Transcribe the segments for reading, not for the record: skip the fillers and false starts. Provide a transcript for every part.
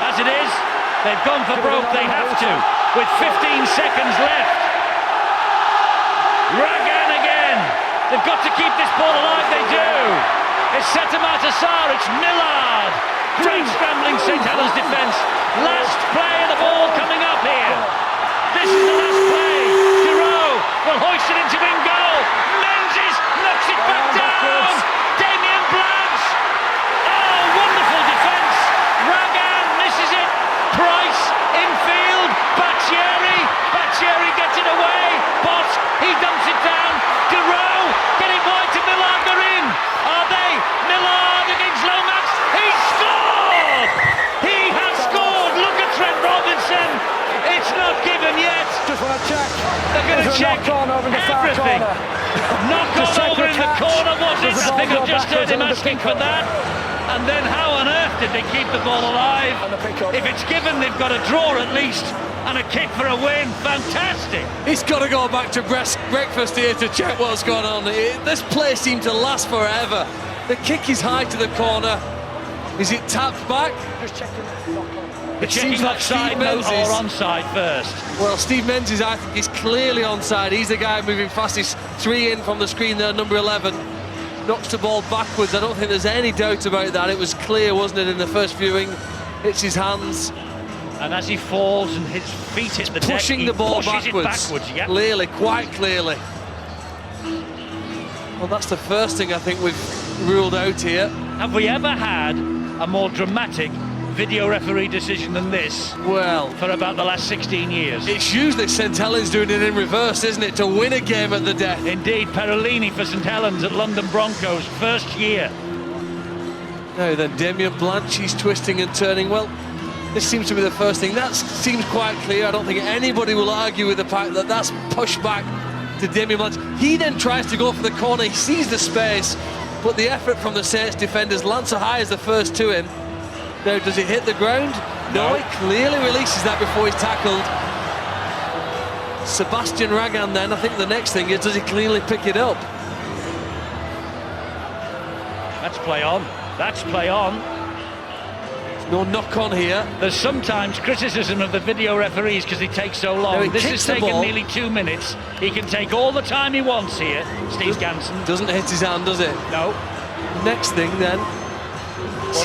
As it is, they've gone for broke, they have to, with 15 seconds left. Ragan again. They've got to keep this ball alive, they do. It's Setamatasar, it's Millard. Great scrambling St. Helens defence. Last play of the ball coming up here. This is the last play. Giroux will hoist it into wing goal. Menzies knocks it back down. Damien Blanche. Oh, wonderful defence. Ragan misses it. Price infield. Batsieri gets it away. Bosk, he dumps it down. Giroux, get it wide to Millard. They're in. Are they? Millard against Lomax. He scored! He has scored. Look at Trent Robinson. It's not given yet. Just want to check. They're going to check everything. Knock on over in the corner, was it? I think I've just heard him asking for that. And then how on earth did they keep the ball alive? If it's given, they've got a draw at least. And a kick for a win. Fantastic. He's got to go back to breakfast here to check what's going on. This play seemed to last forever. The kick is high to the corner. Is it tapped back? Just checking. It seems like Steve Menzies or onside first. Well, Steve Menzies, I think, is clearly onside. He's the guy moving fastest. 3 in from the screen there, number 11. Knocks the ball backwards. I don't think there's any doubt about that. It was clear, wasn't it, in the first viewing? It's his hands. And as he falls and his feet hit the deck, Pushing the ball backwards. Yep. Clearly, quite clearly. Well, that's the first thing I think we've ruled out here. Have we ever had a more dramatic video referee decision than this? Well, for about the last 16 years. It's usually St. Helens doing it in reverse, isn't it, to win a game at the death. Indeed, Perolini for St. Helens at London Broncos, first year. Now then, Damien Blanche, he's twisting and turning. Well, this seems to be the first thing. That seems quite clear. I don't think anybody will argue with the fact that that's pushed back to Damien Blanche. He then tries to go for the corner. He sees the space, but the effort from the Saints defenders lands so high as the first to him. Now, does it hit the ground? No, he clearly releases that before he's tackled. Sebastian Ragan then, I think the next thing is, does he cleanly pick it up? That's play on. That's play on. No knock on here. There's sometimes criticism of the video referees because they take so long. This has taken nearly 2 minutes. He can take all the time he wants here, Steve Ganson. Doesn't hit his hand, does it? No. Next thing then. He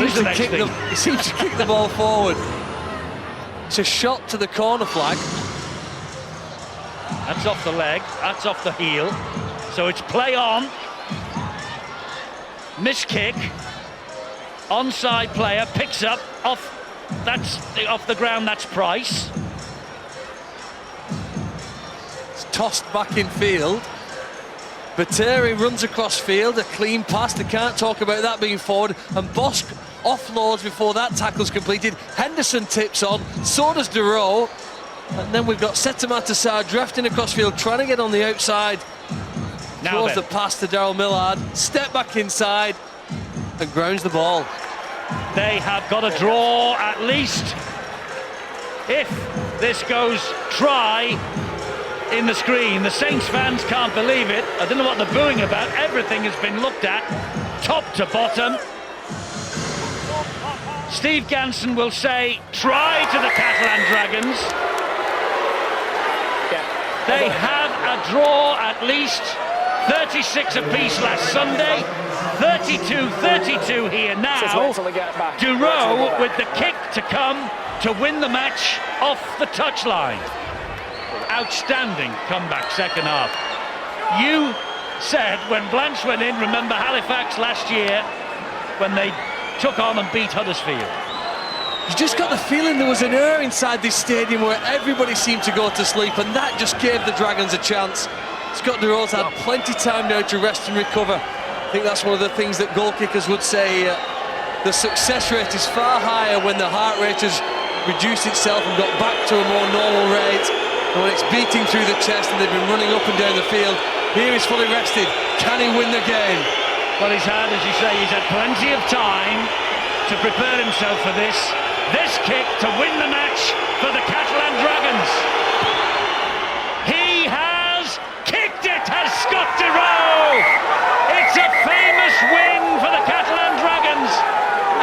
seems to kick the ball forward. It's a shot to the corner flag. That's off the leg. That's off the heel. So it's play on. Miss kick. Onside player picks up off. That's off the ground. That's Price. It's tossed back in field. Bateri runs across field, a clean pass. They can't talk about that being forward. And Bosk offloads before that tackle's completed. Henderson tips on. So does Giroux. And then we've got Setamatasar drafting across field, trying to get on the outside. Now throws the pass to Daryl Millard. Step back inside. And grounds the ball. They have got a draw at least. If this goes try in the screen, the Saints fans can't believe it. I don't know what they're booing about. Everything has been looked at, top to bottom. Steve Ganson will say try to the Catalan Dragons. They have a draw at least. 36 apiece last Sunday, 32-32 here now. Giroux with the kick to come to win the match off the touchline. Outstanding comeback second half. You said when Blanche went in, remember Halifax last year when they took on and beat Huddersfield. You just got the feeling there was an air inside this stadium where everybody seemed to go to sleep, and that just gave the Dragons a chance. Scott DeRose had plenty of time now to rest and recover. I think that's one of the things that goal kickers would say. The success rate is far higher when the heart rate has reduced itself and got back to a more normal rate. And when it's beating through the chest and they've been running up and down the field, here he's fully rested. Can he win the game? Well, he's had, as you say, he's had plenty of time to prepare himself for this. This kick to win the match for the Catalan Dragons. He has kicked it, has Scott DeRoe. It's a famous win for the Catalan Dragons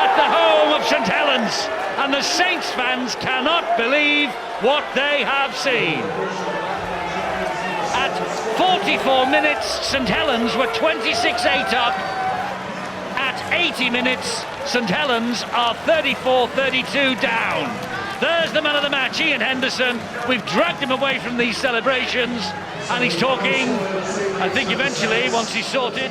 at the home of St. Helens. and the Saints fans cannot believe what they have seen. At 44 minutes, St Helens were 26-8 up. At 80 minutes, St Helens are 34-32 down. There's the man of the match, Ian Henderson. We've dragged him away from these celebrations, and he's talking, I think eventually, once he's sorted,